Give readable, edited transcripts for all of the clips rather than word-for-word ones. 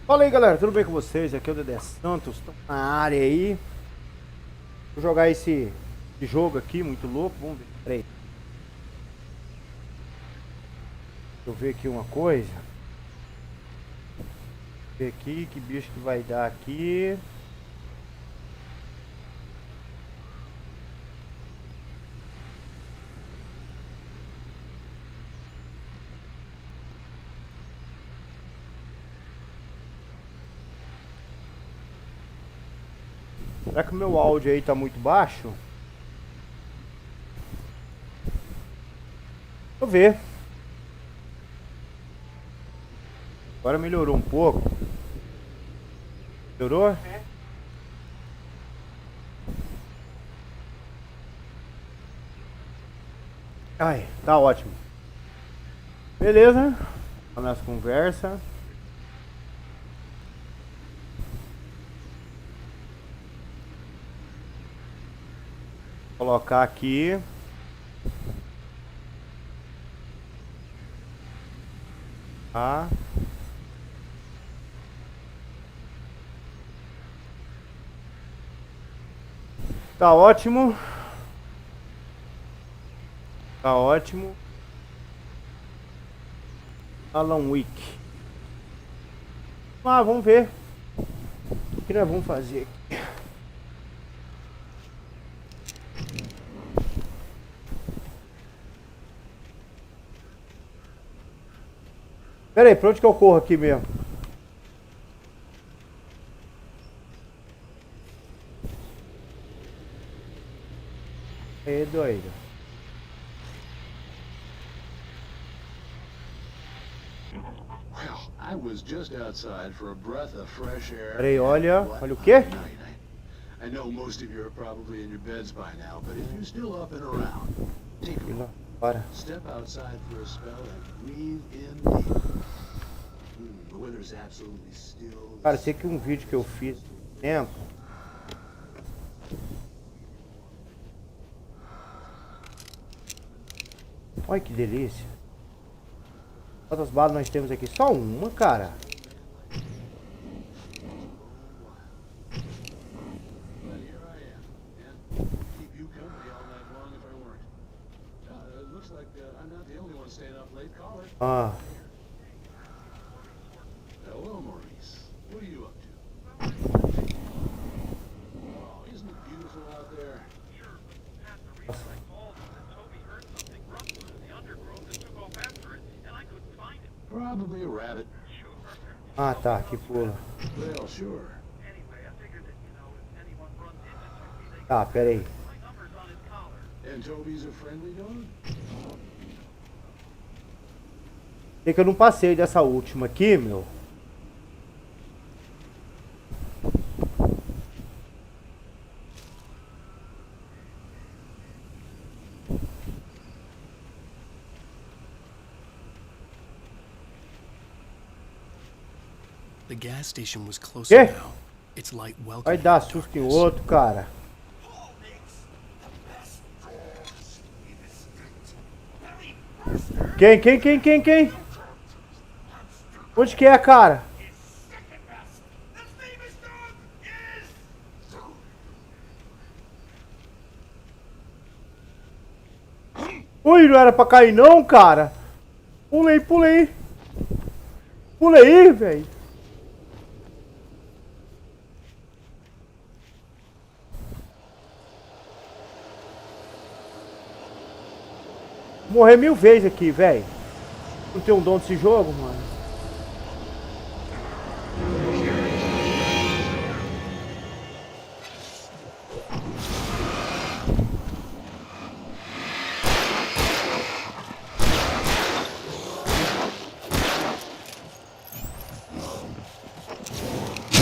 Fala aí, galera, tudo bem com vocês? Aqui é o Dedé Santos, tô na área aí. Vou jogar esse jogo aqui, muito louco. Vamos ver, peraí. Deixa eu ver aqui uma coisa. Ver aqui, que bicho que vai dar aqui. Será que o meu áudio aí tá muito baixo? Deixa eu ver. Agora melhorou um pouco. Melhorou? Ai, tá ótimo. Beleza. Vamos nas conversas. Colocar aqui. Tá. Tá ótimo. Tá ótimo. Alan Wake. Ah, vamos ver. O que nós vamos fazer aqui? Pera aí, pra onde que eu corro aqui mesmo? É doido. Peraí, olha o quê? I know most of you are probably in your beds by now, but if you're still up and around, take a look. Bora. Step outside for a spell and breathe in deep. The weather's absolutely still. Cara, sei que um vídeo que eu fiz tempo. Olha que delícia. Quantas balas nós temos aqui? Só uma, cara. Ah. Hello, Maurice. What are you up to? Oh, isn't it beautiful out there? Sure, but Pastor Reese called and Toby heard something rustle in the undergrowth and took off after it, and I couldn't find it. Probably a rabbit. Sure. Ah, tá, que pula. Well, sure. Anyway, I figured that, if anyone runs into Toby, they Tá, pera aí. my number's on his collar. And Toby's a friendly dog? Sei que eu não passei dessa última aqui, meu. The gas station was closer Quê? now. Its light Vai welcomed dar the susto em darkness. outro, cara. Quem? Onde que é, cara? Ui, não era pra cair não, cara. Pulei. Pulei, velho. Morrer 1000 vezes aqui, velho. Não tem um dom desse jogo, mano.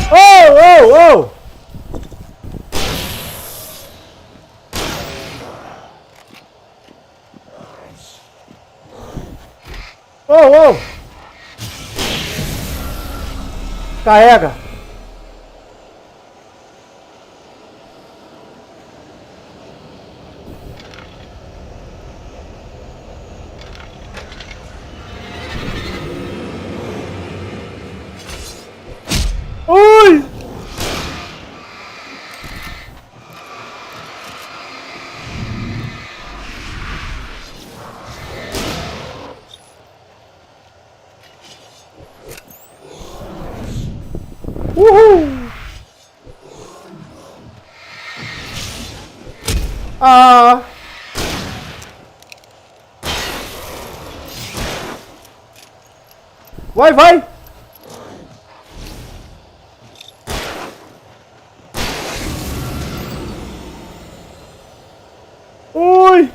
Oh! Oh! Carrega! Uhul! Ah! Vai, vai! Ui!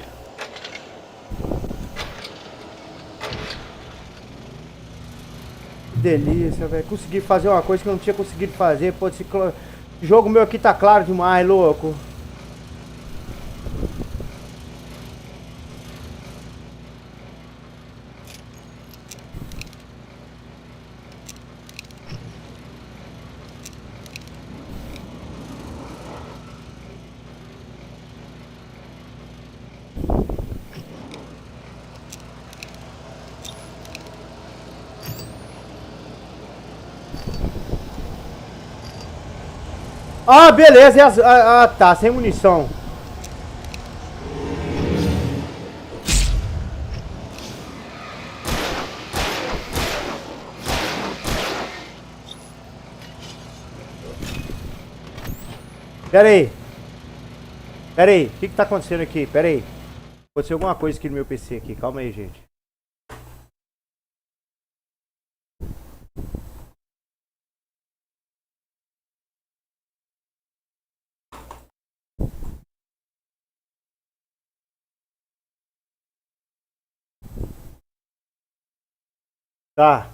Que delícia, velho. Consegui fazer uma coisa que eu não tinha conseguido fazer. Pô, esse jogo meu aqui tá claro demais, louco. Ah, beleza. Tá, sem munição. Pera aí. Pera aí. O que tá acontecendo aqui? Pera aí. Aconteceu alguma coisa aqui no meu PC aqui. Calma aí, gente. Tá. O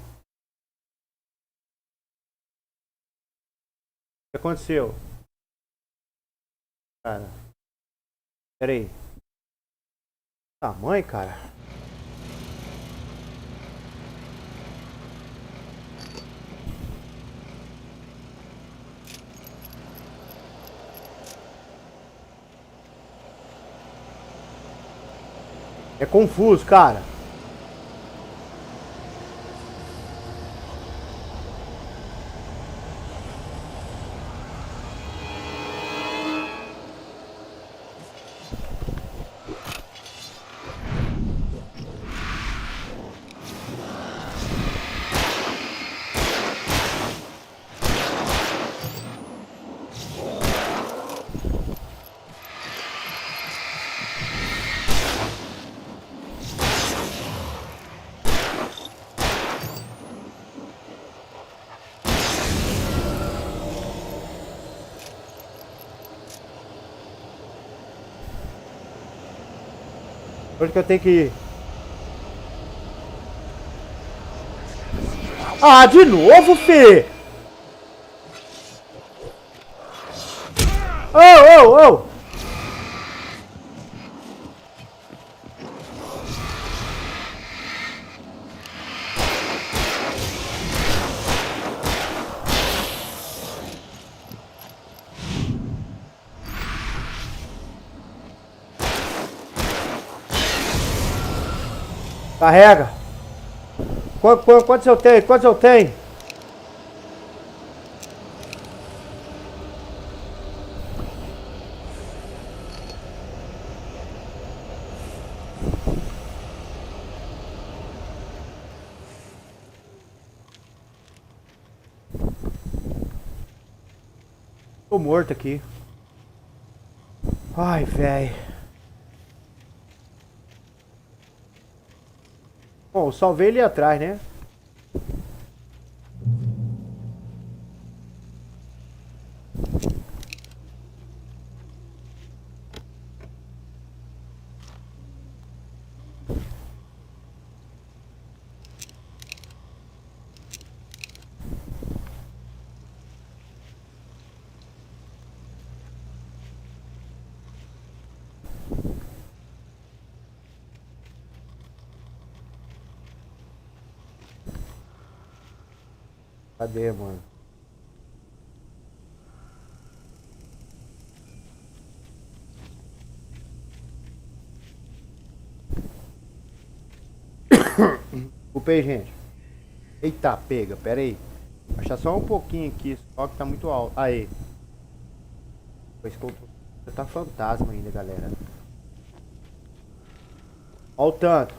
que aconteceu? Cara. Pera aí. Tamanho, cara. É confuso, cara. Onde que eu tenho que ir? Ah, de novo, Fê? Ô, ô, ô! Carrega. Quantos eu tenho? Quantos eu tenho? Tô morto aqui. Ai, velho. Bom, eu salvei ele atrás, né? Cadê, mano? Desculpa aí, gente. Eita, pega, pera aí. Achar só um pouquinho aqui, só que tá muito alto. Aí. Pois tá fantasma ainda, galera. Olha o tanto.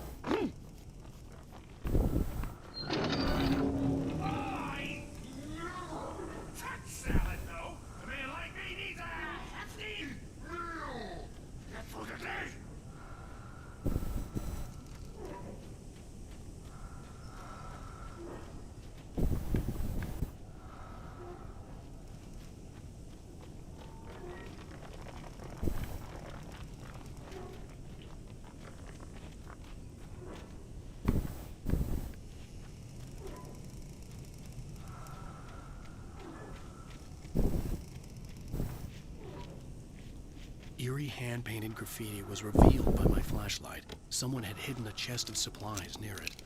Eerie hand-painted graffiti was revealed by my flashlight. Someone had hidden a chest of supplies near it.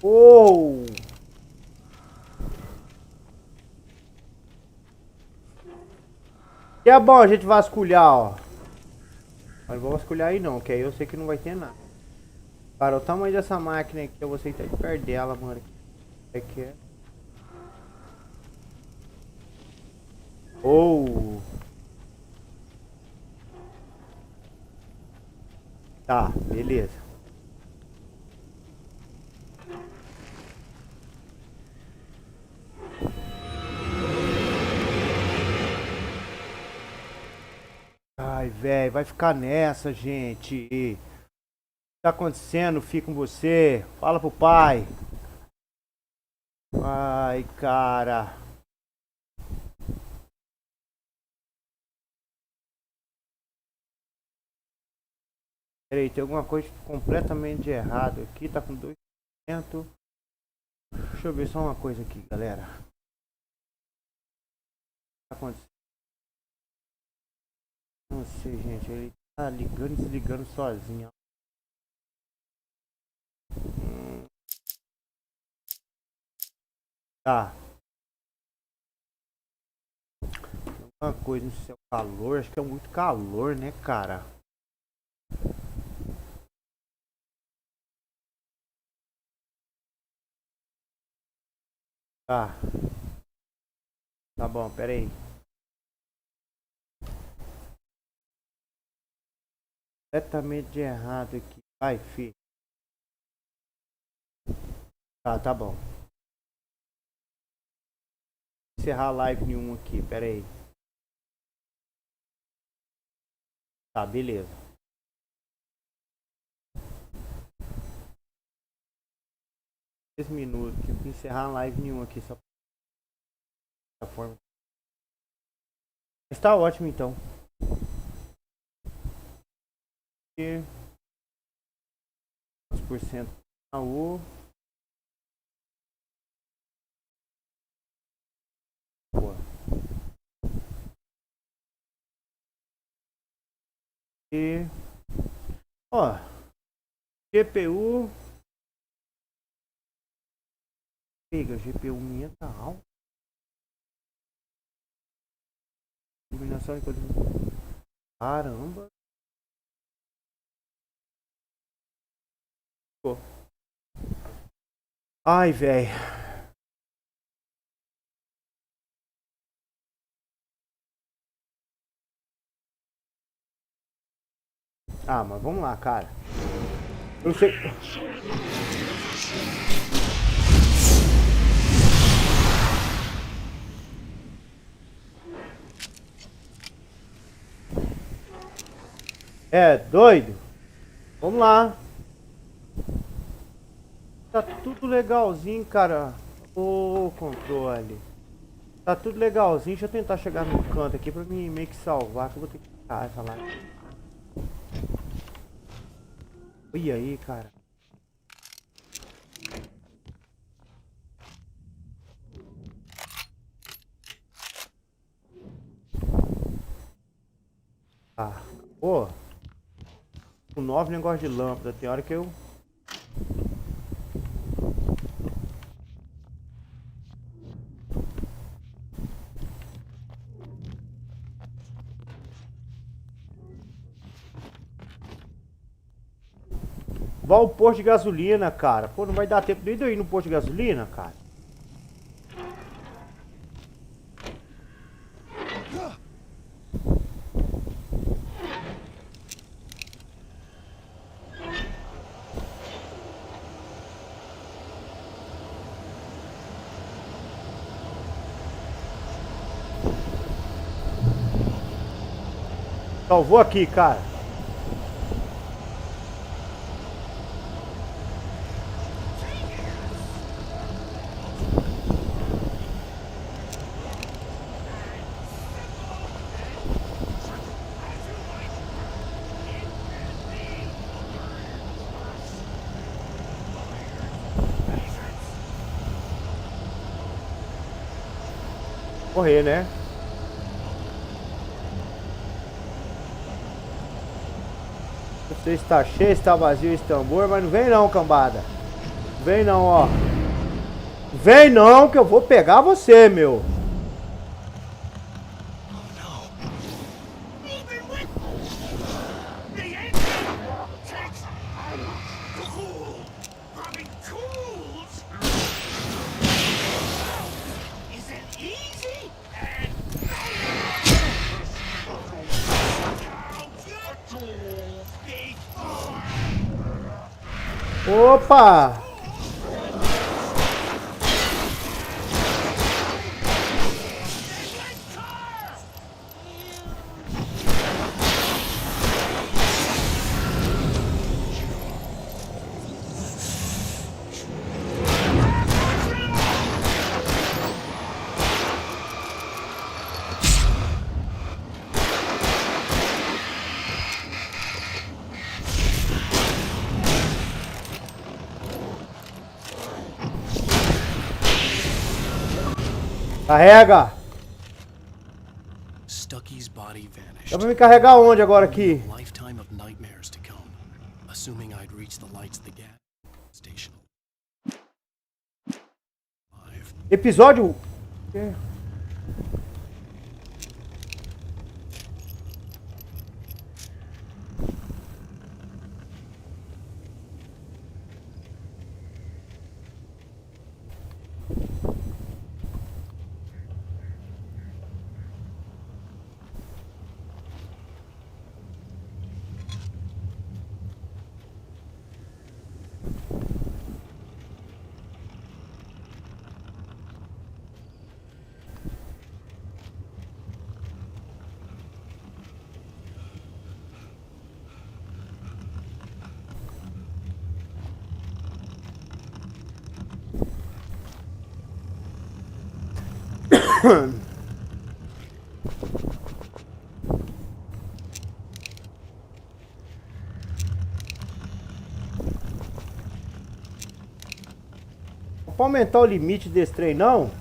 Oh! E é bom a gente vasculhar, ó. Mas não vou vasculhar aí não, que aí eu sei que não vai ter nada. Cara, o tamanho dessa máquina aqui, eu vou sentar de perto dela, mano. É que é. Oh! Tá, beleza. Ai, velho, vai ficar nessa, gente. O que tá acontecendo? Fica com você. Fala pro pai. Ai, cara. Peraí, tem alguma coisa completamente de errado aqui. Tá com 2%. Deixa eu ver só uma coisa aqui, galera. O que tá acontecendo? Não sei, gente. Ele tá ligando e desligando sozinho. Tá. Uma coisa no céu, calor. Acho que é muito calor, né, cara? Tá. Tá bom, pera aí. Completamente errado aqui. Vai, fi. Tá bom. Encerrar a live nenhuma aqui, pera aí. Tá, beleza. Três minutos. Tive que encerrar a live nenhuma aqui só pra forma. Mas tá ótimo então. E 2% na U. Boa. E ó, GPU. Pega, GPU minha tá alta. Iluminação e coisa. Caramba. Pô. Ai, velho. Ah, mas vamos lá, cara. Eu sei. É doido? Vamos lá. Tá tudo legalzinho, cara. Ô, controle. Tá tudo legalzinho. Deixa eu tentar chegar no canto aqui pra mim meio que salvar. Que eu vou ter que ficar essa lá. E aí, cara. Ah, pô. Com 9 negócio de lâmpada. Tem hora que eu... Vai ao posto de gasolina, cara. Pô, não vai dar tempo nem de eu ir no posto de gasolina, cara. Salvou aqui, cara. Correr, né? Não sei se tá cheio, se tá vazio esse tambor, mas não vem não, cambada. Não vem não, ó. Vem não, que eu vou pegar você, meu. Opa! Carrega! Stucky's body vanished. Dá pra me carregar onde agora aqui? A lifetime of nightmares to come, assuming I'd reach the lights of the gas station. Episódio... Pra aumentar o limite desse trem, não?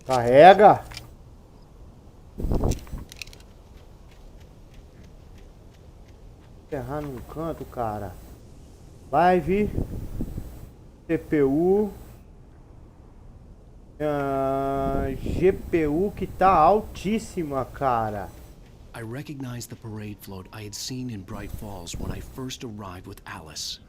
Carrega! Enterrar num canto, cara. Live. CPU. GPU que tá altíssima, cara. I recognized the parade float I had seen in Bright Falls when I first arrived with Alice.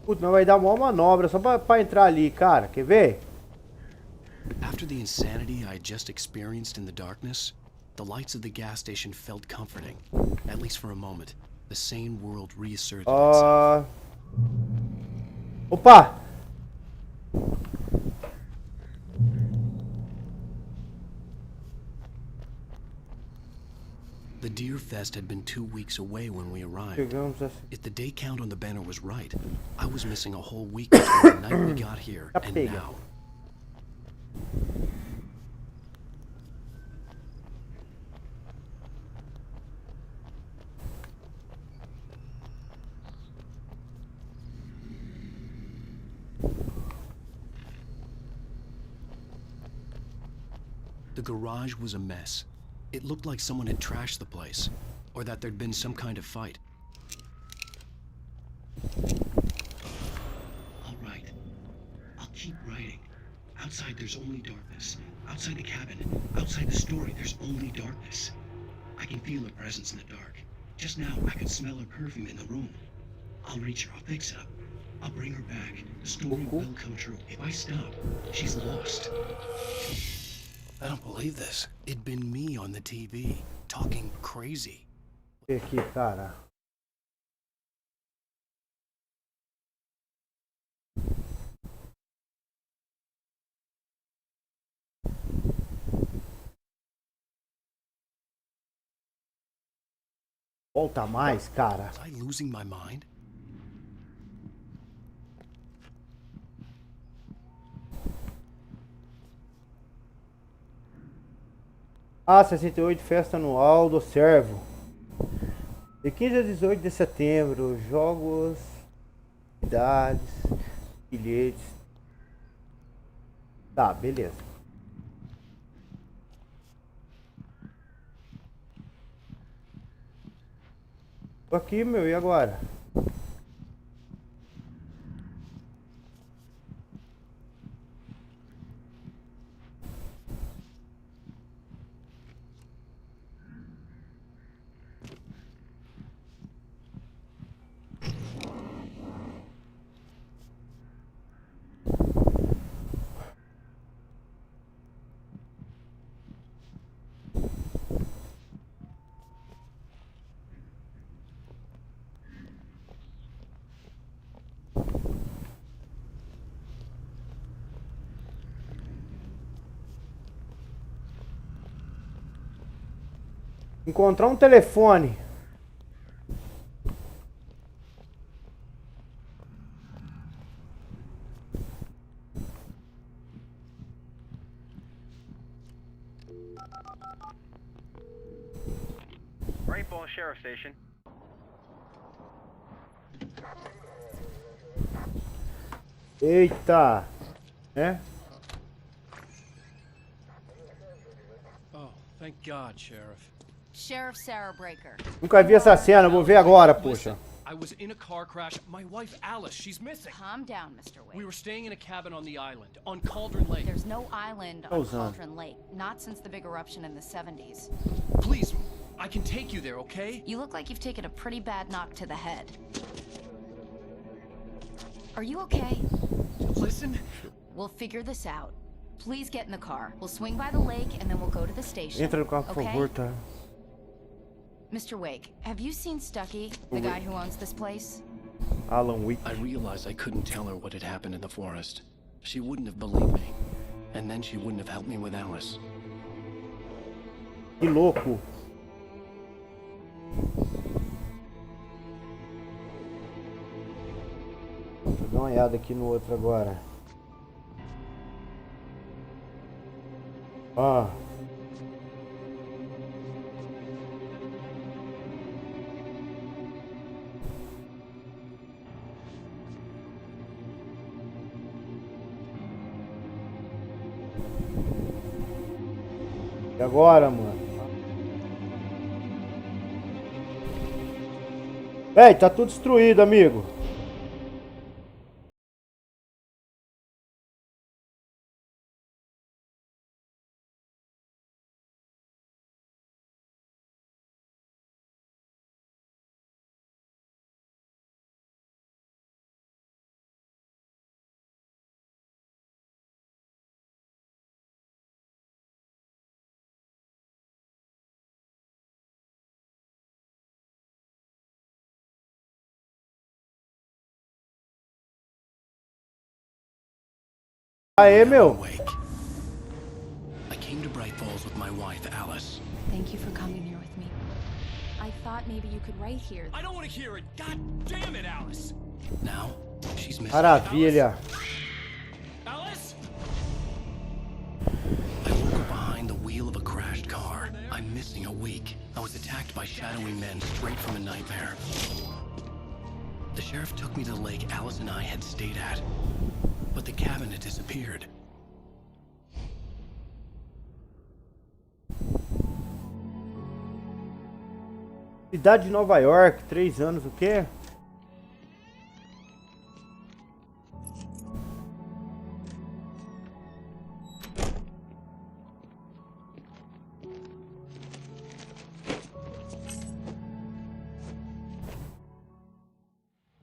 Putz, não vai dar uma manobra só pra entrar ali, cara. Quer ver? After the insanity I had just experienced in the darkness, the lights of the gas station felt comforting, at least for a moment. The sane world reasserted itself. Opa! The Deer Fest had been 2 weeks away when we arrived. Chegamos assim. If the day count on the banner was right, I was missing a whole week between the night we got here and pega. now. The garage was a mess. It looked like someone had trashed the place, or that there'd been some kind of fight. All right. I'll keep writing. Outside there's only darkness. Outside the cabin, outside the story, there's only darkness. I can feel her presence in the dark. Just now, I could smell her perfume in the room. I'll reach her, I'll fix it up. I'll bring her back. The story will come true. If I stop, she's lost. I don't believe this. It'd been me on the TV, talking crazy. E aqui, cara. Volta mais, cara. Was I losing my mind? Ah, 68, festa anual do Servo. De 15 a 18 de setembro, jogos, cidades, bilhetes. Tá, beleza. Tô aqui, meu, e agora? Encontrar um telefone. Rainbow Sheriff Station. Eita. Né? Oh, thank God, Sheriff. Sheriff Sarah Breaker. Nunca vi essa cena, vou ver agora, poxa. I was in a car crash. My wife Alice, she's missing. Calm down, Mr. Wade. We were staying in a cabin on the island, on Cauldron Lake. There's no island on Ozone. Cauldron Lake, not since the big eruption in the 70s. Please, I can take you there, okay? You look like you've taken a pretty bad knock to the head. Are you okay? Listen. We'll figure this out. Please get in the car. We'll swing by the lake and then we'll go to the station. Entra no carro, por okay? favor, tá? Mr. Wake, have you seen Stucky, the guy who owns this place? Alan Wick. I realized I couldn't tell her what had happened in the forest. She wouldn't have believed me. And then she wouldn't have helped me with Alice. Que louco. Deixa eu dar uma olhada aqui no outro agora. Ah. E agora, mano? Ei, tá tudo destruído, amigo. Aê, meu. Awake. I came to Bright Falls with my wife, Alice. Thank you for coming here with me. I thought maybe you could write here. I don't want to hear it. God damn it, Alice. Now, she's missing. Maravilha. Alice? I woke up behind the wheel of a crashed car. I'm missing a week. I was attacked by shadowy men straight from a nightmare. The sheriff took me to the lake Alice and I had stayed at. But the cabin had disappeared. Cidade de Nova York, 3 anos, o quê?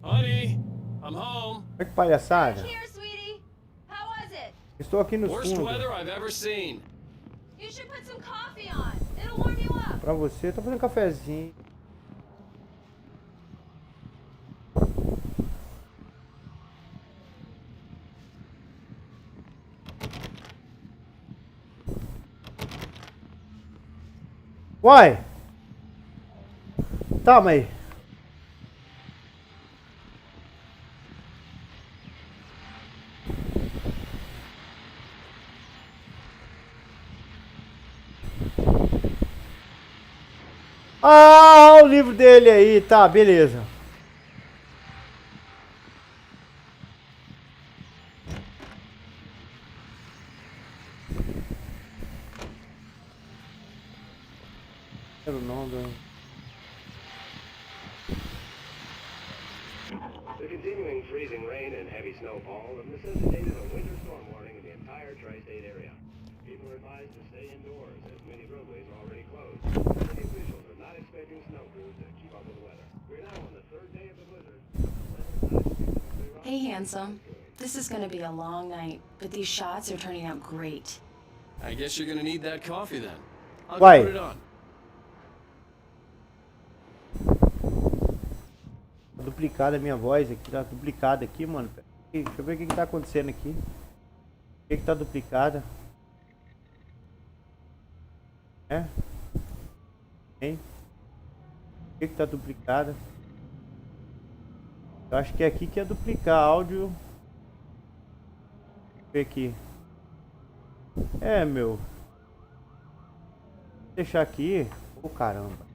Honey, I'm home. Olha que palhaçada. Here, sweetie. How was it? Estou aqui no Worst fundo. weather I've ever seen. You should put some coffee on. It'll warm you up. Pra você, tô fazendo cafezinho. Uai! Tá, mas... Ah, o livro dele aí, tá, beleza. Era o nome do... The continuing freezing rain and heavy snowfall have necessitated a winter storm warning in the entire tri-state area. People are advised to stay indoors as many roadways are already closed. City officials are not expecting snow crews to keep up with the weather. We're now on the third day of the blizzard. Hey, handsome. This is gonna be a long night, but these shots are turning out great. I guess you're gonna need that coffee then. I'll Why? put it on. Tá duplicada a minha voz aqui, tá duplicada aqui, mano. Deixa eu ver o que tá acontecendo aqui. Por que tá duplicada? É? Hein? Por que tá duplicada? Eu acho que é aqui que é duplicar áudio. Deixa eu ver aqui. É, meu. Vou deixar aqui. Ô, caramba.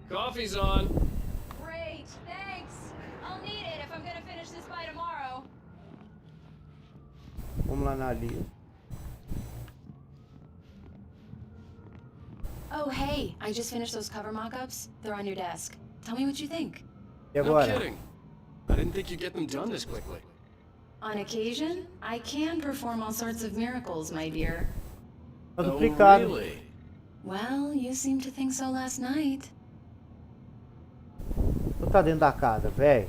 Coffee's on. Great, thanks. I'll need it if I'm gonna finish this by tomorrow. Vamos lá na lista. Oh, hey, I just finished those cover mock-ups. They're on your desk. Tell me what you think. E No agora? kidding. I didn't think you'd get them done this quickly. On occasion, I can perform all sorts of miracles, my dear. Tá Oh, duplicado. really? Well, you seemed to think so last night. Tu tá dentro da casa, velho.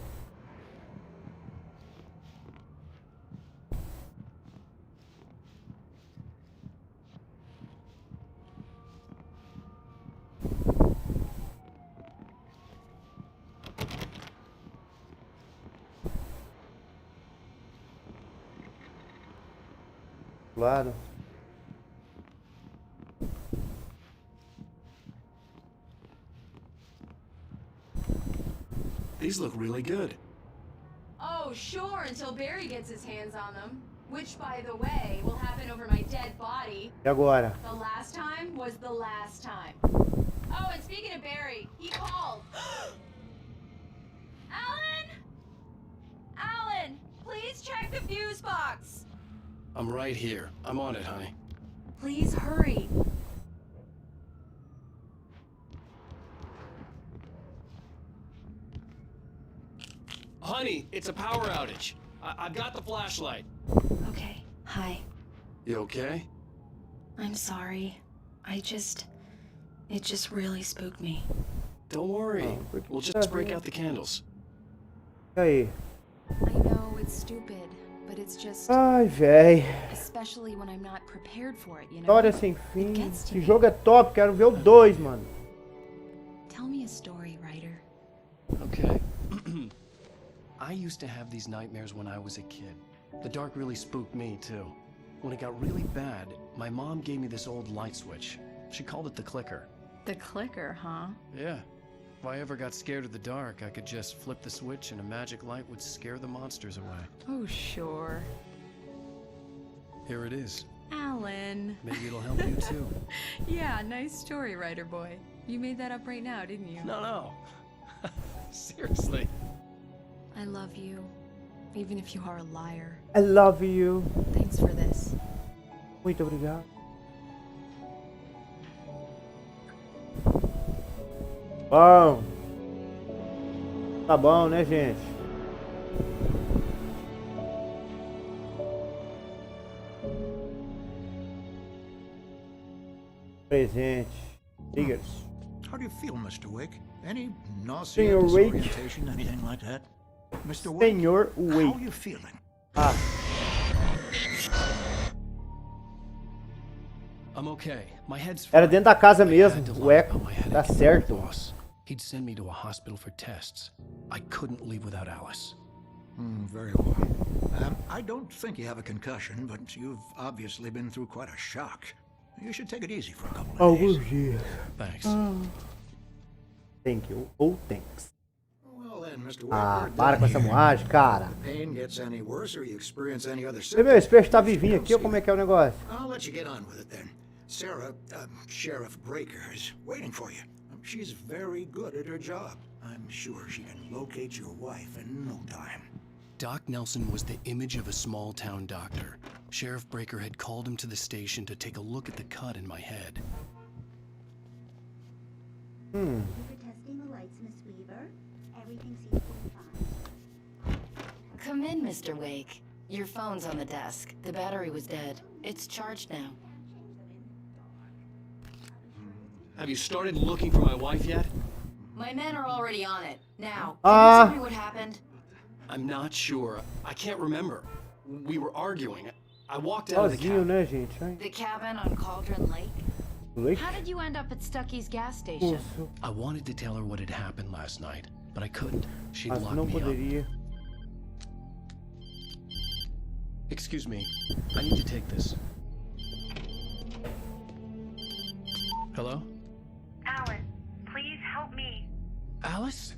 Claro. These look really good. Oh, sure, until Barry gets his hands on them. Which, by the way, will happen over my dead body. E agora? The last time was the last time. Oh, and speaking of Barry, he called. Alan? Alan, please check the fuse box. I'm right here. I'm on it, honey. Please hurry. Honey, it's a power outage. I've got the flashlight. Okay, hi. You okay? I'm sorry. It just really spooked me. Don't worry. Oh, por que We'll tá just break vendo? out the candles. E aí? I know it's stupid, but it's just, Ai, véi. especially when I'm not prepared for it, you know? História sem fim. gets to Esse me. jogo é top. Quero ver o 2, mano. Tell me a story, writer. Okay. I used to have these nightmares when I was a kid. The dark really spooked me, too. When it got really bad, my mom gave me this old light switch. She called it the clicker. The clicker, huh? Yeah. If I ever got scared of the dark, I could just flip the switch and a magic light would scare the monsters away. Oh, sure. Here it is. Alan. Maybe it'll help you, too. Yeah, nice story, writer boy. You made that up right now, didn't you? No. Seriously. I love you, even if you are a liar. I love you. Thanks for this. Muito obrigado. Bom. Tá bom, né, gente? Presente. Diga. How do you feel, Mr. Wake? Any nausea, Senor Wake. disorientation, anything like that? Mr. Wake, Senhor how Wake. are you feeling? Ah, I'm okay. My head's era fine. dentro da casa I had mesmo. to O lie eco. about my headache Tá to my certo. boss. He'd send me to a hospital for tests. I couldn't leave without Alice. Very well. I don't think you have a concussion, but you've obviously been through quite a shock. You should take it easy for a couple of Alguns days. dias. Thanks. Thank you. Ou thanks. Well then, Mr. Wake, Ah, we're para done com essa here. moagem, cara. If the pain gets any worse or you experience any other E meu, esse peixe tá symptoms, vivinho aqui, ou como é que é o negócio? I'll let you get on with it then. Sarah, Sheriff Breaker, is waiting for you. She's very good at her job. I'm sure she can locate your wife in no time. Doc Nelson was the image of a small-town doctor. Sheriff Breaker had called him to the station to take a look at the cut in my head. You for testing the lights, Miss Weaver? Everything seems to be fine. Come in, Mr. Wake. Your phone's on the desk. The battery was dead. It's charged now. Have you started looking for my wife yet? My men are already on it. Now, Ah. can you tell me what happened? I'm not sure. I can't remember. We were arguing. I walked out of the Sozinho, cab. né, gente? Ai, The cabin on Cauldron Lake? leite. How did you end up at Stucky's gas station? Poço. I wanted to tell her what had happened last night, but I couldn't. She'd Mas locked não me up. poderia. Excuse me. I need to take this. Hello? Alan, please help me. Alice?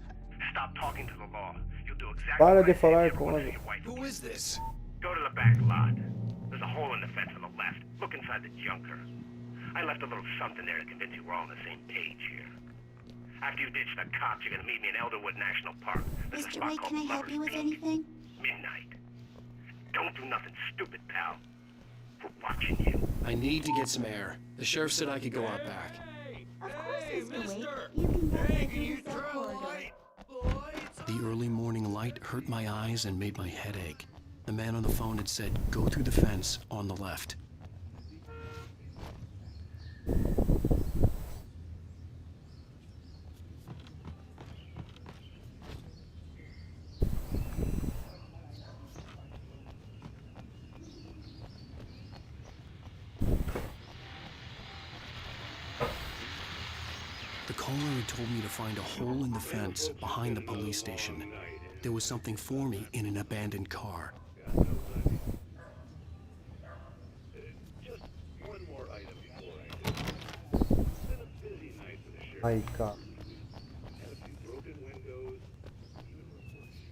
Stop talking to the law. You'll do exactly Para what de I say falar if you com want ela. to see your wife. Who is this? Go to the back lot. There's a hole in the fence on the left. Look inside the junker. I left a little something there to convince you we're all on the same page here. After you ditch the cops, you're gonna meet me in Elderwood National Park. There's a Mr. spot Wake, called can I help Lover's you with Peak. anything? Midnight. Don't do nothing stupid, pal. We're watching you. I need to get some air. The sheriff said I could go out back. Of course, Mr. Wake. You can go right through the cell corridor. The early morning light hurt my eyes and made my head ache. The man on the phone had said, go through the fence on the left. The caller had told me to find a hole in the fence behind the police station. There was something for me in an abandoned car. Just one more item before I do. It's been a busy night for the sheriff. Aí, cara. Had a few broken windows, even reports.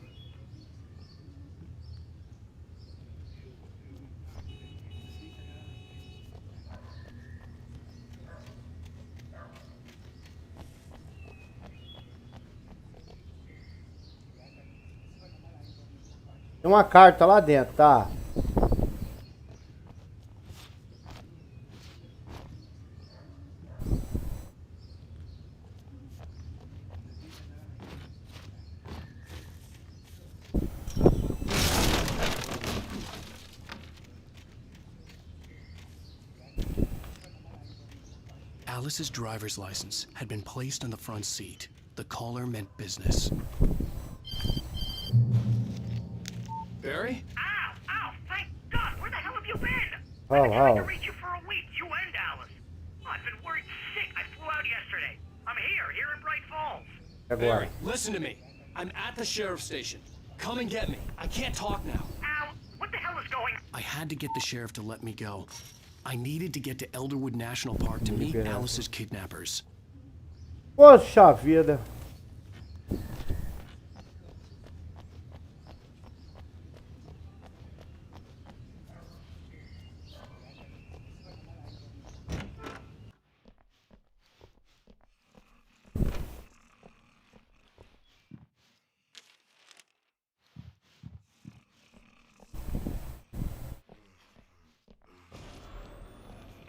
Tem uma carta lá dentro, tá? Alice's driver's license had been placed on the front seat. The caller meant business. Barry? Ow! Ow! Thank God! Where the hell have you been? Oh, I've been trying to wow. reach you for a week, you and Alice. Oh, I've been worried sick. I flew out yesterday. I'm here in Bright Falls. Agora. Barry, listen to me. I'm at the sheriff's station. Come and get me. I can't talk now. Ow! What the hell is going on? I had to get the sheriff to let me go. I needed to get to Elderwood National Park to meet Liberado. Alice's kidnappers. Poxa vida.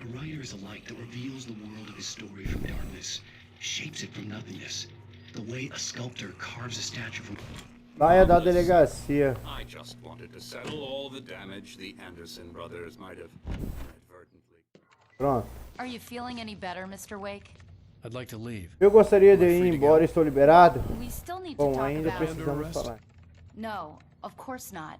A writer is a light that reveals the world of his story from darkness, shapes it from nothingness. The way a sculptor carves a statue from... Saia da delegacia. I just wanted to settle all the damage the Anderson brothers might have inadvertently. Pronto. Are you feeling any better, Mr. Wake? I'd like to leave. Eu gostaria de ir embora, estou liberado? We still need to Bom, talk ainda about... precisamos falar. No, of course not.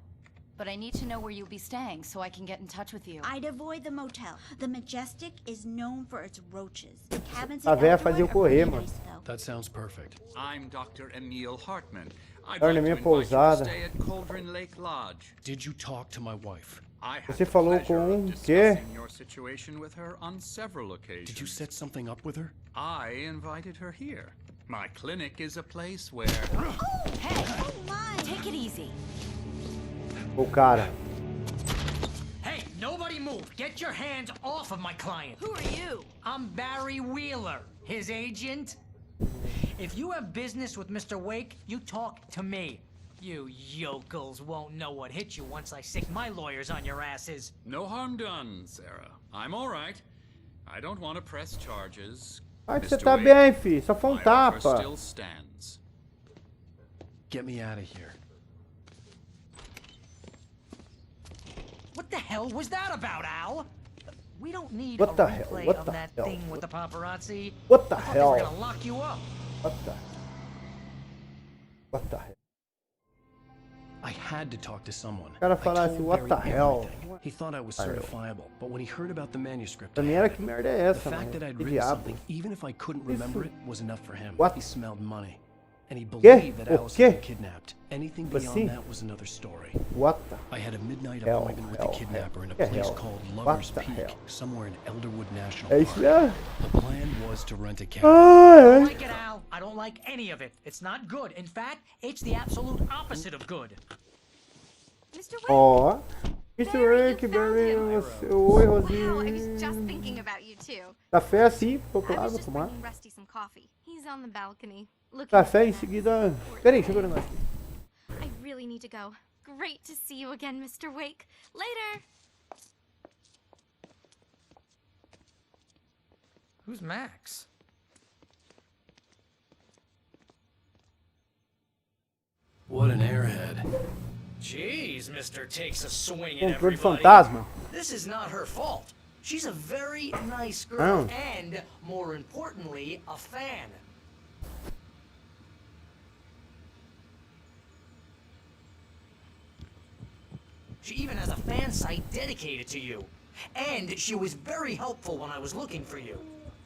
But I need to know where you'll be staying so I can get in touch with you. I'd avoid the motel. The Majestic is known for its roaches. The cabins A at véia Outdoor fazia eu are correr, pretty mano. nice, though. That sounds perfect. I'm Dr. Emil Hartman. I'd Olha, like minha to invite you to pousada. stay at Cauldron Lake Lodge. Did you talk to my wife? I had Você the falou pleasure com of quê? discussing your situation with her on several occasions. Did you set something up with her? I invited her here. My clinic is a place where... Hey, Oh my! take it easy. O cara. Hey, nobody move. Get your hands off of my client. Who are you? I'm Barry Wheeler, his agent. If you have business with Mr. Wake, you talk to me. You yokels won't know what hit you once I sick my lawyers on your asses. No harm done, Sarah. I'm all right. I don't want to press charges. Ai, que você Mr. tá Wake, bem, fi. Só foi my offer tapa. still stands. Get me out of here. What the hell was that about, Al? We don't need What a the hell? replay What of the that hell? thing with the paparazzi. What the I thought they were hell? gonna lock you up. What the? What the hell? I had to talk to someone. O cara I falasse, told what Barry the hell? everything. He thought I was Aí, ó. certifiable, but when he heard about the manuscript, Pra I mim had era it. que merda é The essa, fact mano? that I'd Que written diabo? something, even if I couldn't remember it, was enough for him. What? He smelled money. And he Quê? believed that O Alice quê? had been kidnapped. Anything Mas beyond sim. that was another story. What the? I had a midnight Hell, appointment with hell, the kidnapper in a hell. place Hell. called What Lover's the Peak, hell? somewhere in Elderwood National É Park. isso mesmo? The plan was to rent a cabin. I Ai, don't ai. like it, Al. I don't like any of it. It's not good. In fact, it's the absolute opposite of good. Mr. Wake? Ó. Mr. Barry, Wake, you Barry, found him. você... Oi, Wow, I was just Rosinha. thinking about you too. Café assim, pô, I claro, was vou just tomar. bringing Rusty some coffee. He's on the balcony. Looking Café em for that seguida... support Peraí, thing. chegou o negócio. I really need to go. Great to see you again, Mr. Wake. Later. Who's Max? What an airhead. Jeez, Mr. Takes a swing at Controle de everybody. fantasma. This is not her fault. She's a very nice girl Oh. and, more importantly, a fan. She even has a fan site dedicated to you. And she was very helpful when I was looking for you.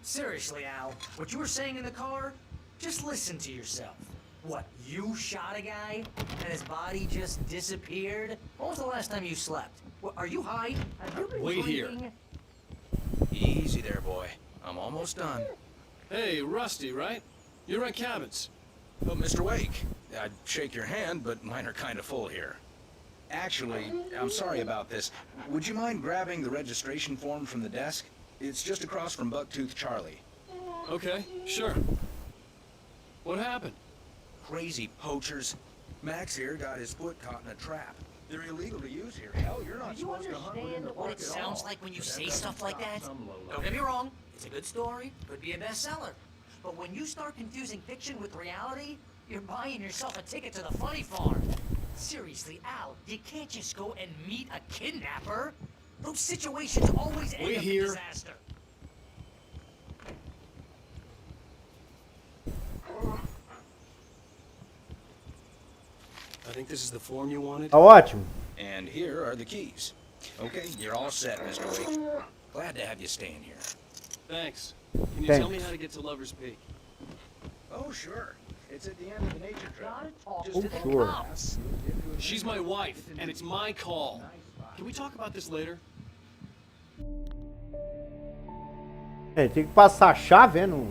Seriously, Al, what you were saying in the car, just listen to yourself. What, you shot a guy and his body just disappeared? When was the last time you slept? What, are you high? Have you been Wait here. drinking? Easy there, boy. I'm almost done. Hey, Rusty, right? You rent cabins. Oh, Mr. Wake, I'd shake your hand, but mine are kind of full here. Actually, I'm sorry about this. Would you mind grabbing the registration form from the desk? It's just across from Bucktooth Charlie. Okay, sure. What happened? Crazy poachers. Max here got his foot caught in a trap. They're illegal to use here. Hell, you're not Do you supposed to hunt within understand the what park it at sounds all. like when you But say that stuff like doesn't that? stop some lowlife. Don't get me wrong, it's a good story, could be a bestseller. But when you start confusing fiction with reality, you're buying yourself a ticket to the funny farm. Seriously, Al, you can't just go and meet a kidnapper. Those situations always end Wait up here. in disaster. I think this is the form you wanted. Tá ótimo. And here are the keys. Okay, you're all set, Mr. Wake. Glad to have you staying here. Thanks. Can you tell me Thanks. how to get to Lover's Peak? Oh, sure. It's at the end of the nature trail. Oh, sure. She's my wife, and it's my call. Can we talk about this later? É, tem que passar a chave, é? No...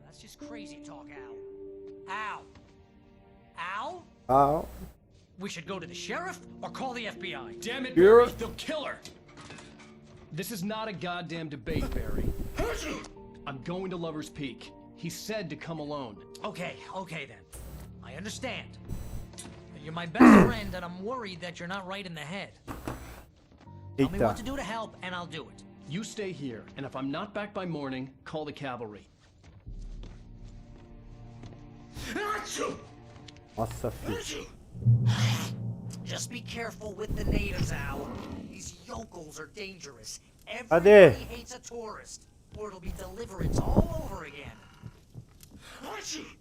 That's just crazy talk, Al. Al? Al? Ah, We should go to the sheriff or call the FBI. Damn it, You're- Barry, they'll kill her. This is not a goddamn debate, Barry. I'm going to Lover's Peak. He said to come alone. Okay then. I understand. You're my best friend, and I'm worried that you're not right in the head. Tell me eita. what to do to help, and I'll do it. You stay here, and if I'm not back by morning, call the cavalry. Nossa, filho. Just be careful with the natives, Al. These yokels are dangerous. Cadê? Everybody hates a tourist, or it'll be deliverance all over again. Archie!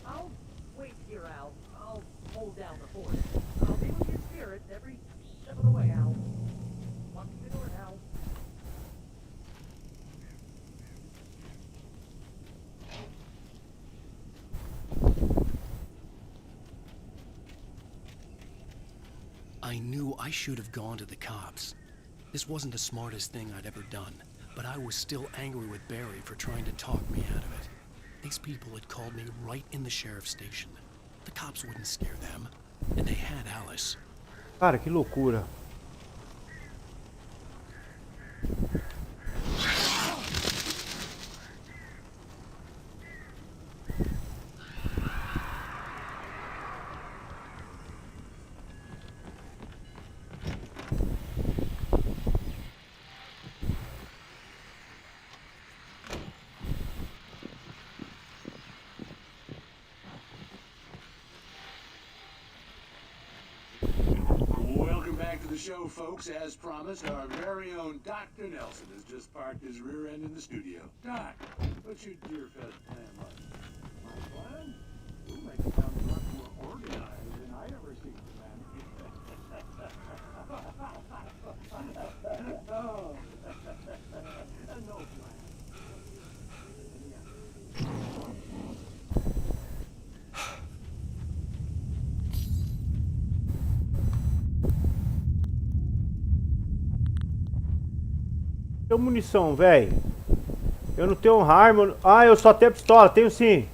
I'll wait here, Al. I'll hold down the fort. I'll be with your spirit every step of the way, Al. Watch the door, Al. I knew I should have gone to the cops. This wasn't the smartest thing I'd ever done, but I was still angry with Barry for trying to talk me out of it. These people had called me right in the sheriff's station. The cops wouldn't scare them, and they had Alice. Cara, que loucura. Welcome back to the show, folks. As promised, our very own Dr. Nelson has just parked his rear end in the studio. Doc, what's your dear fest plan like? My plan? We'll make it sound a lot more organized than I ever seen, man. Oh, no plan. Tenho munição, velho. Eu não tenho arma. Ah, eu só tenho pistola. Tenho sim.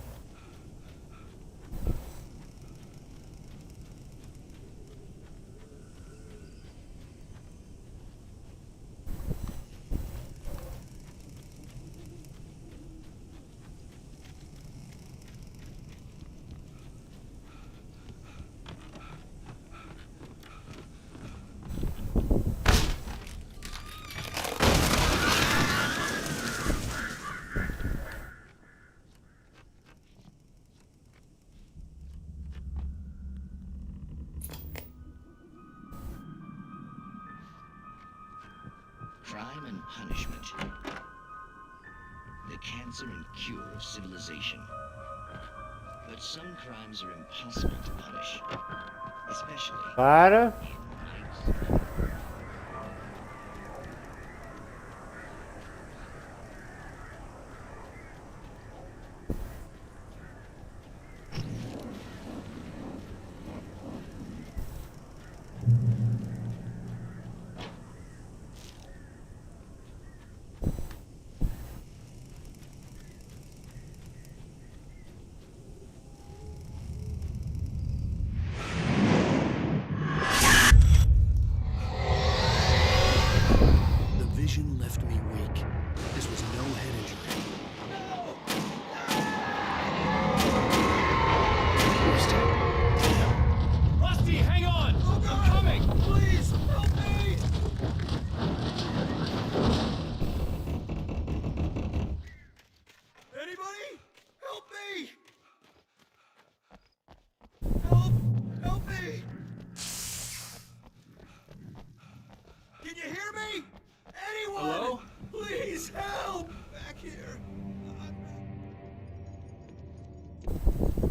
Crime and punishment. The cancer and cure of civilization. But some crimes are impossible to punish. Especially... Para.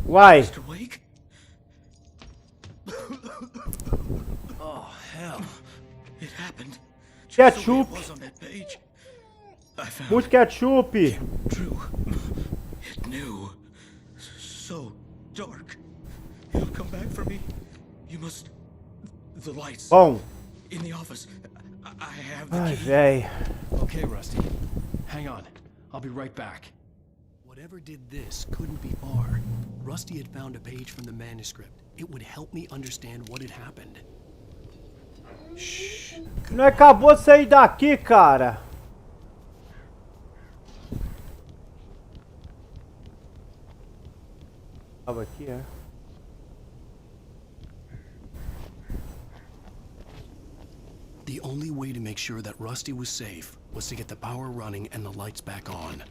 Why? Mr. Wake? Oh, hell. It happened. Ketchup. It was on that page. I found Muito ketchup. True. It knew. So dark. It'll come back for me. You must... The lights. Bom. In the office. I have the Ai, key. véi. Okay, Rusty. Hang on. I'll be right back. Whatever did this couldn't be far. Rusty had found a page from the manuscript. It would help me understand what had happened. Shh. Não acabou de sair daqui, cara. Tava aqui, é. The only way to make sure that Rusty was safe was to get the power running and the lights back on.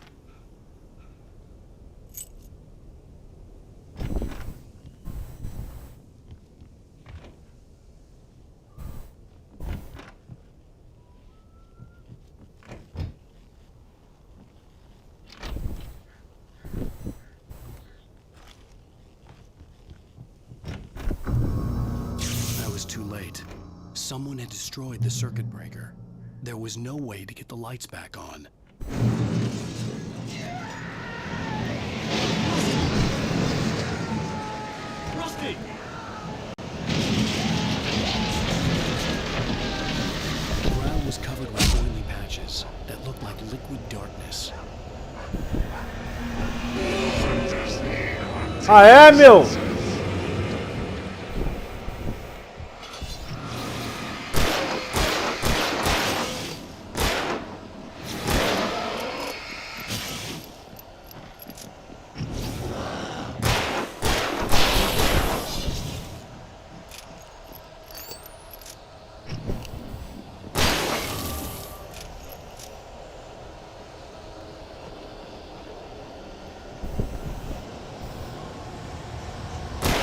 I was too late. Someone had destroyed the circuit breaker. There was no way to get the lights back on. Rusty! The ground was covered with oily patches that looked like liquid darkness. Ah, é, meu?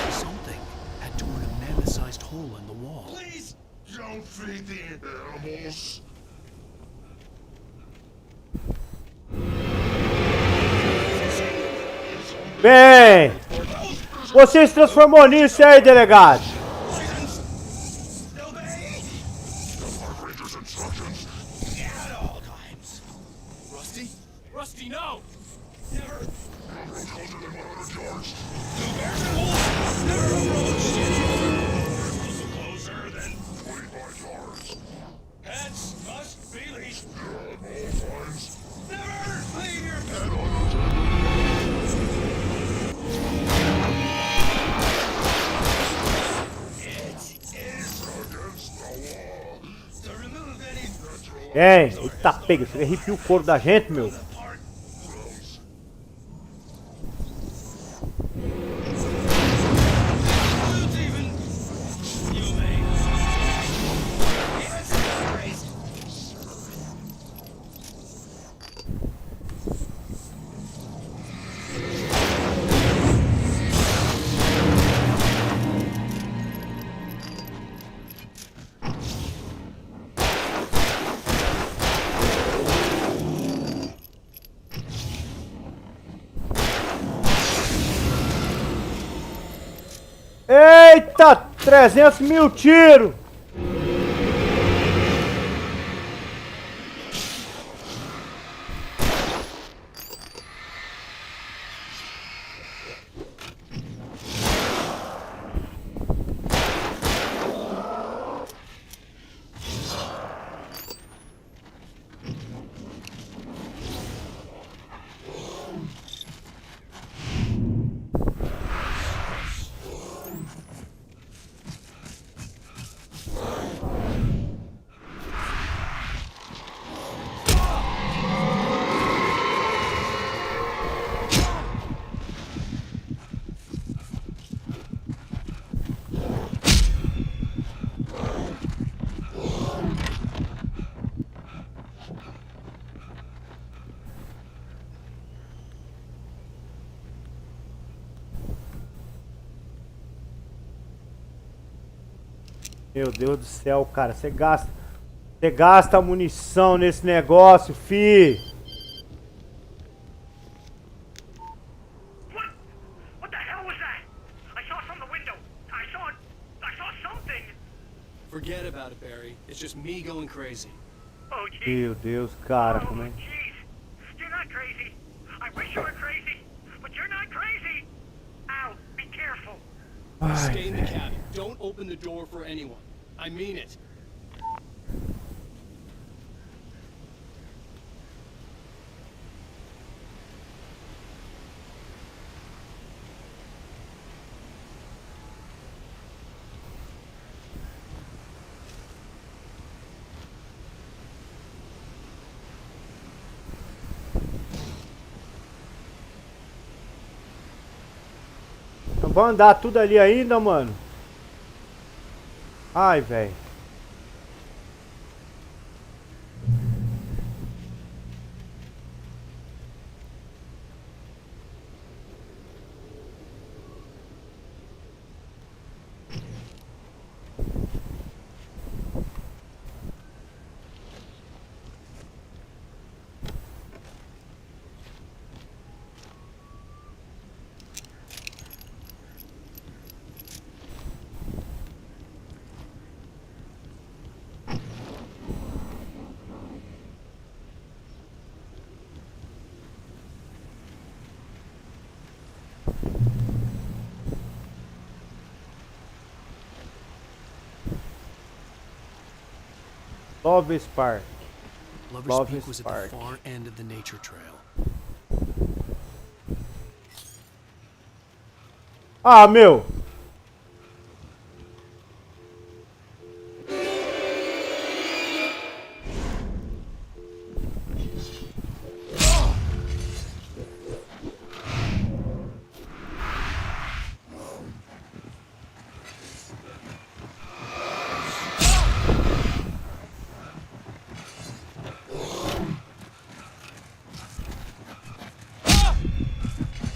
Something had torn a mammoth-sized hole in the wall. Please don't feed the animals. Bem, você se transformou nisso aí, delegado. Rusty? Rusty, no! Closer than 25 yards. Pets must be leashed. Never leave your pet on the table. It is against the law to remove any natural. Bem, eita pega, você arrepia o couro da gente, meu. Eita, 300 mil tiros! Meu Deus do céu, cara, você gasta munição nesse negócio, fi. What the hell was that? I saw it from the window. I saw something. Forget about it, Barry. It's just me going crazy. Oh, jeez. Meu Deus, cara, como é? Jeez. You're not crazy. I wish you were crazy, but you're not crazy. Ow, be careful. Stay in the cabin. Don't open the door for anyone. I mean it. Vou andar tudo ali ainda, mano. Ai, velho. Love Spark. Lover's Love Peak was at Spark. the far end of the nature trail. Ah, meu.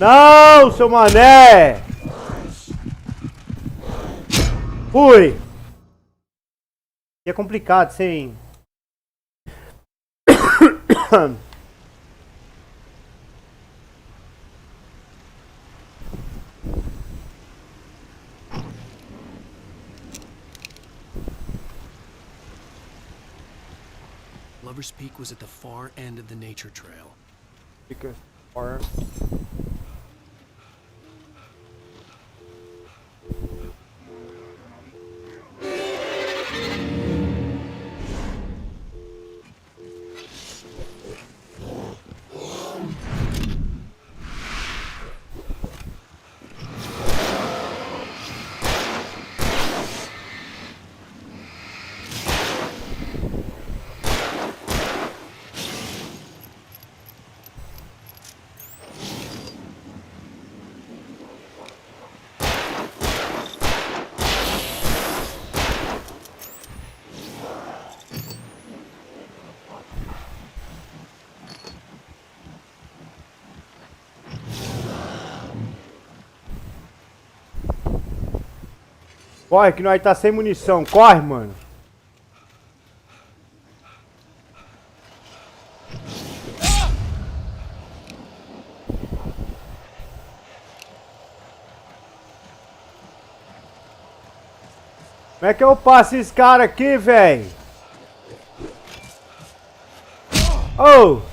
Não, seu mané! Fui! É complicado sem. Lover's Peak was at the far end of the nature trail. Fica fora. Corre que nós tá sem munição. Corre, mano. Como é que eu passo esse cara aqui, velho? Oh!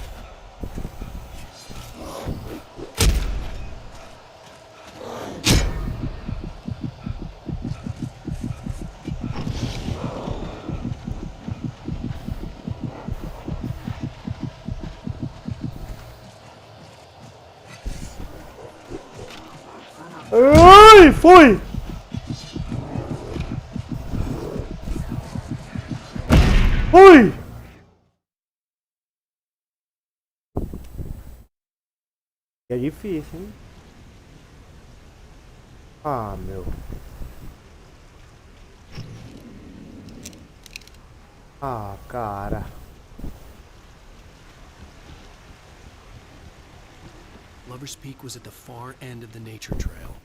Ai, fui! Fui! É difícil, hein? Ah, meu. Ah, cara. Lover's Peak was at the far end of the nature trail.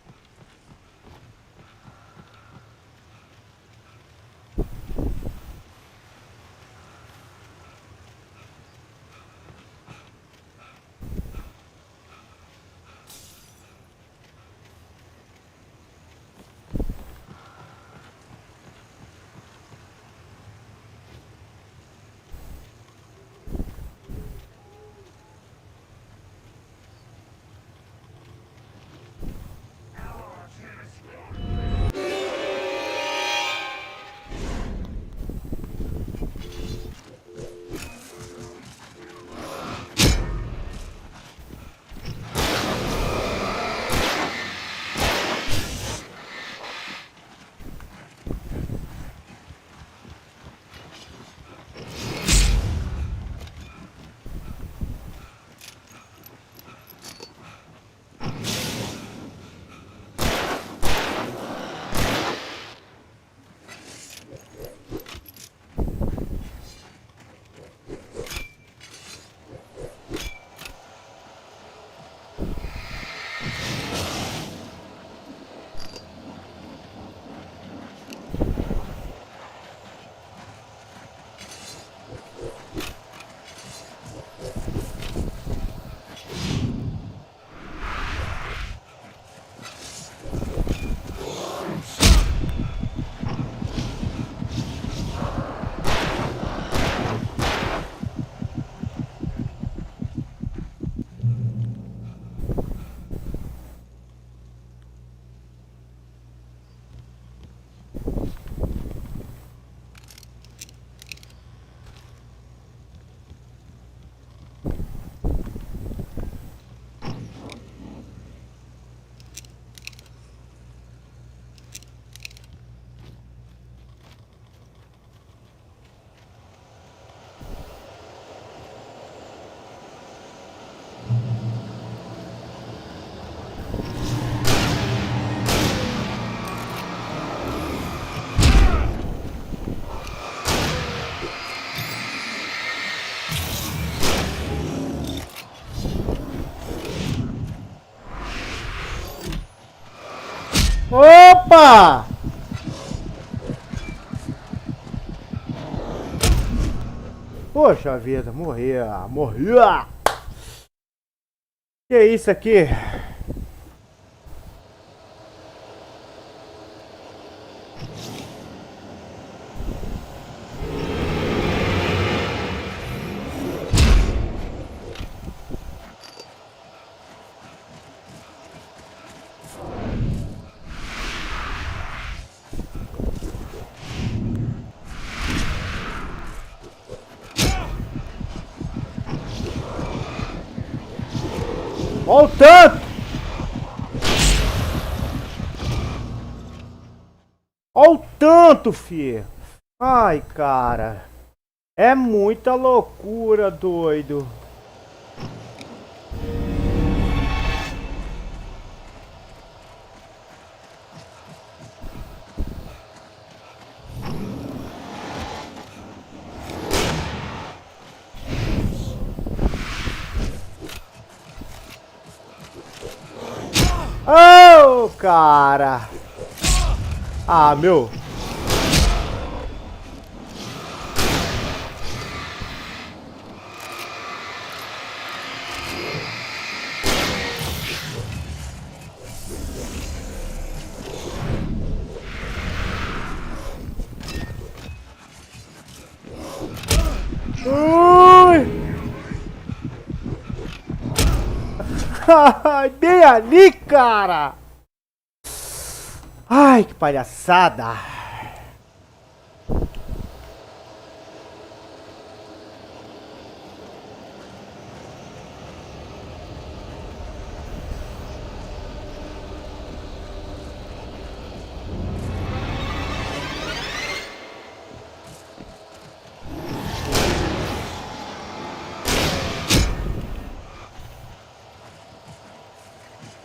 Poxa vida, morria. Que é isso aqui? Olha o tanto! Olha o tanto, filho! Ai, cara. É muita loucura, doido. Oh, cara. Ah, meu. Ui! Bem ali, cara! Ai, que palhaçada!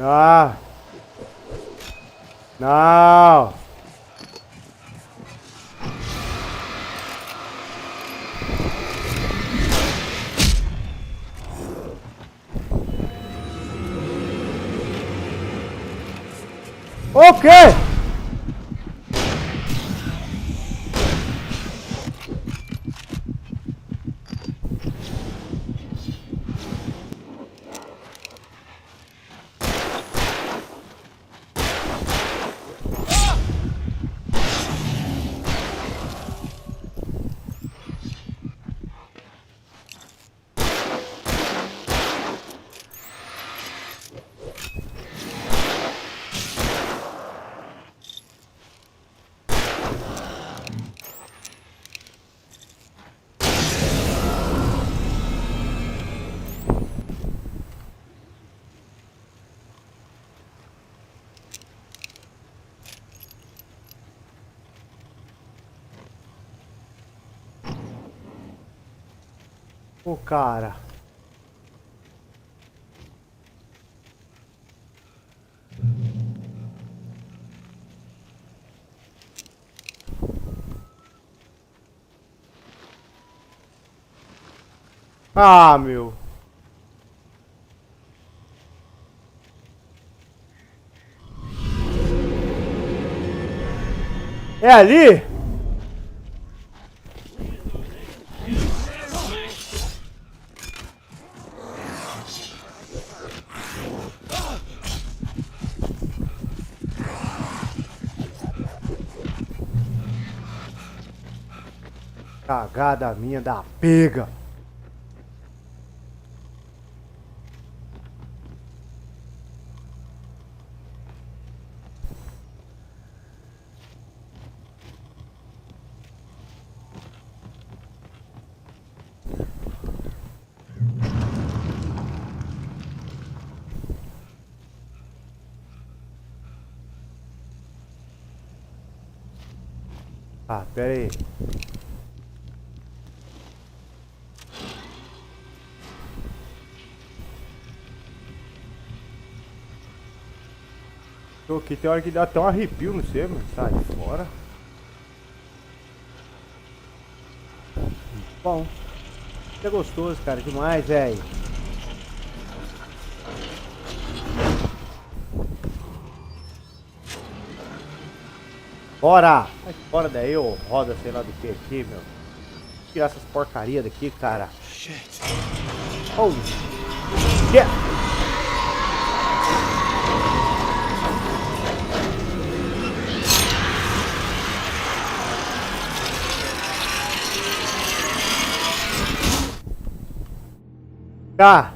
Ah! Não! O quê? O cara. Ah, meu. É ali? Cagada minha da pega. Ah, pera aí. Tô aqui, tem hora que dá até um arrepio no você, mano. Sai fora. Bom. É gostoso, cara. Demais, velho. Bora! Sai fora daí, ô roda, sei lá do que aqui, meu. tirar essas porcarias daqui, cara. Shit. Oh, yeah. Tá.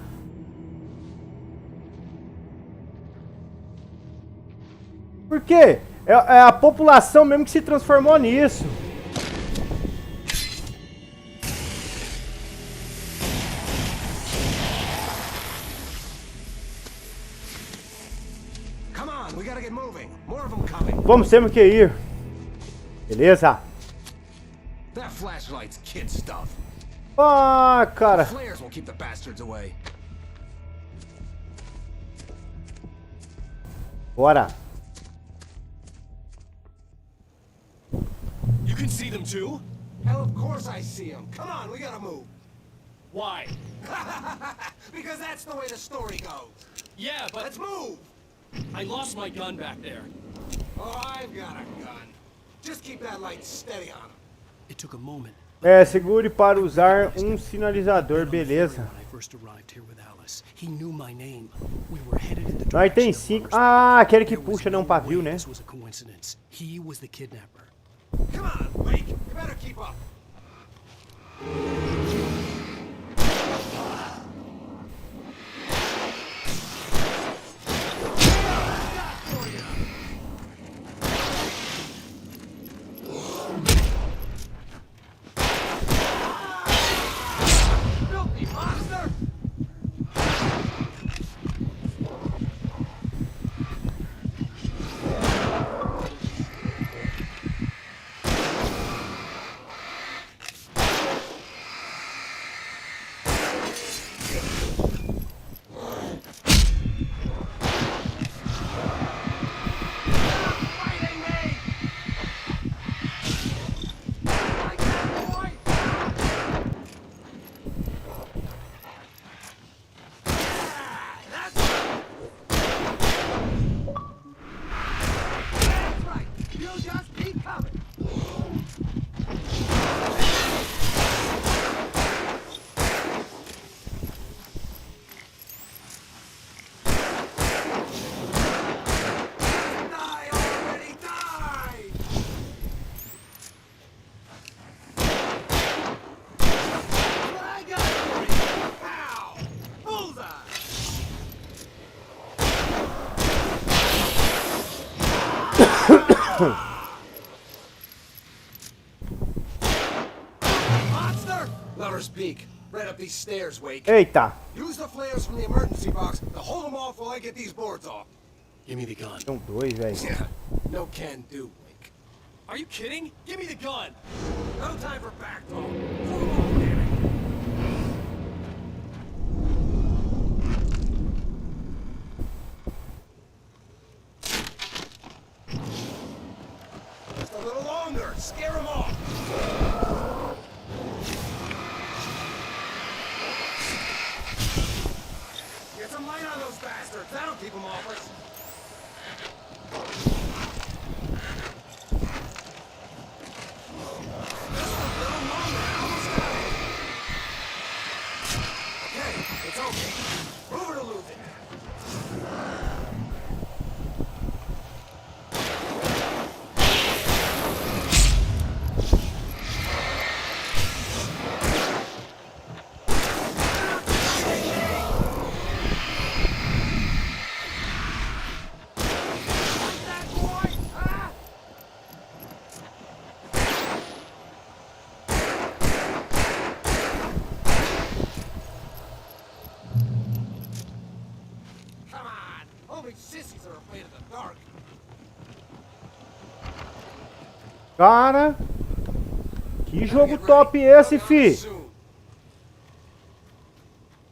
Por quê? É a população mesmo que se transformou nisso. Come on, we gotta get moving. More of them coming. Vamos, temos que ir. Beleza? That flashlight's kid stuff. Ah, cara. Flares will keep the bastards away. Bora. You can see them too? Hell, of course I see them. Come on, we gotta move. Why? Because that's the way the story goes. Yeah, but Let's move. I lost my gun back there. Oh, I've got a gun. Just keep that light steady on him. It took a moment. É, segure para usar um sinalizador, beleza. When I first arrived here with Alice, he knew my name. We were headed in the Nós tem direction of 5. Mars. Ah, aquele que There was puxa não no pavio, way né? This was a coincidence. He was the kidnapper. Come on, Wake. You better keep up. Filthy monster! Monster! Lover's Peak. Right up these stairs, Wake. Eita. Use the flares from the emergency box to hold them off while I get these boards off. Give me the gun. São dois, velho. Yeah, no can do, Wake. Are you kidding? Give me the gun! No time for back talk. Full on, damn it. Just a little longer. Scare them off. Get some light on those bastards. That'll keep them off us. Just a little longer. Almost got it. Okay, it's okay. Move it or lose it. Come on! Only sissies are afraid of the dark. Cara. Que jogo top esse, fi?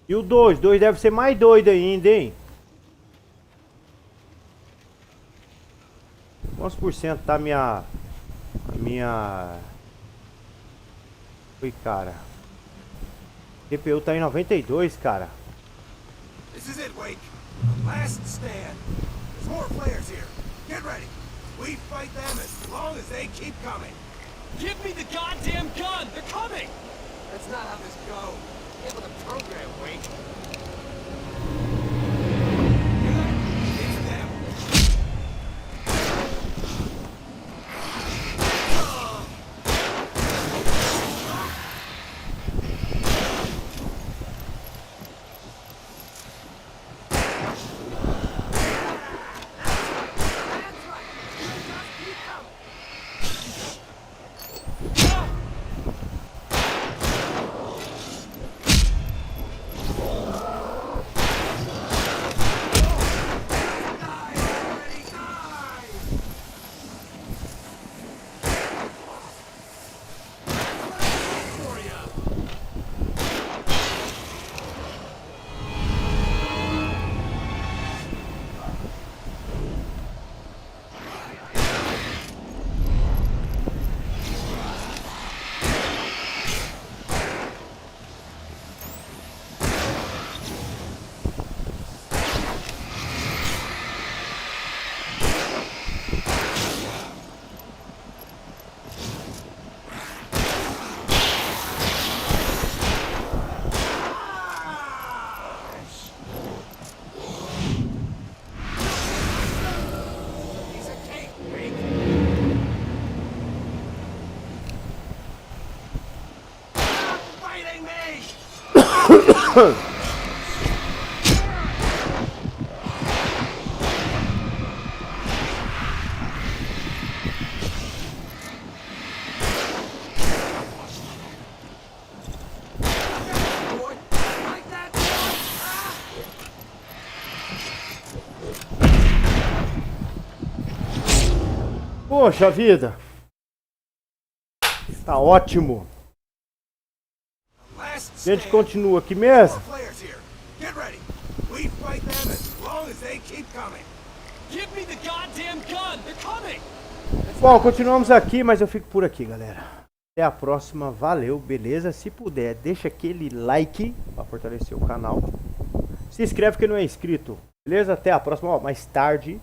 E o 2? 2 deve ser mais doido ainda, hein? Quantos por cento tá minha... Ui, cara. CPU tá em 92, cara. This is it, Wake. Last stand. There's more flares here. Get ready. We fight them as long as they keep coming. Give me the goddamn gun! They're coming! not how this goes. Get with the program, Wake. It's them. Poxa vida. Tá ótimo. A gente continua aqui mesmo. Get ready. We fight them as long as they keep coming. Give me the goddamn gun! They're coming! Bom, continuamos aqui, mas eu fico por aqui, galera. Até a próxima. Valeu, beleza? Se puder, deixa aquele like para fortalecer o canal. Se inscreve quem não é inscrito. Beleza? Até a próxima. Ó, mais tarde,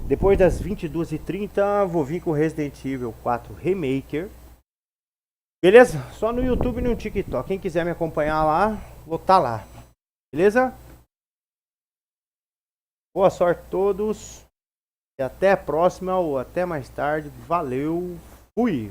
depois das 22h30, vou vir com Resident Evil 4 Remaker. Beleza? Só no YouTube e no TikTok. Quem quiser me acompanhar lá, vou estar lá. Beleza? Boa sorte a todos. E até a próxima ou até mais tarde. Valeu. Fui.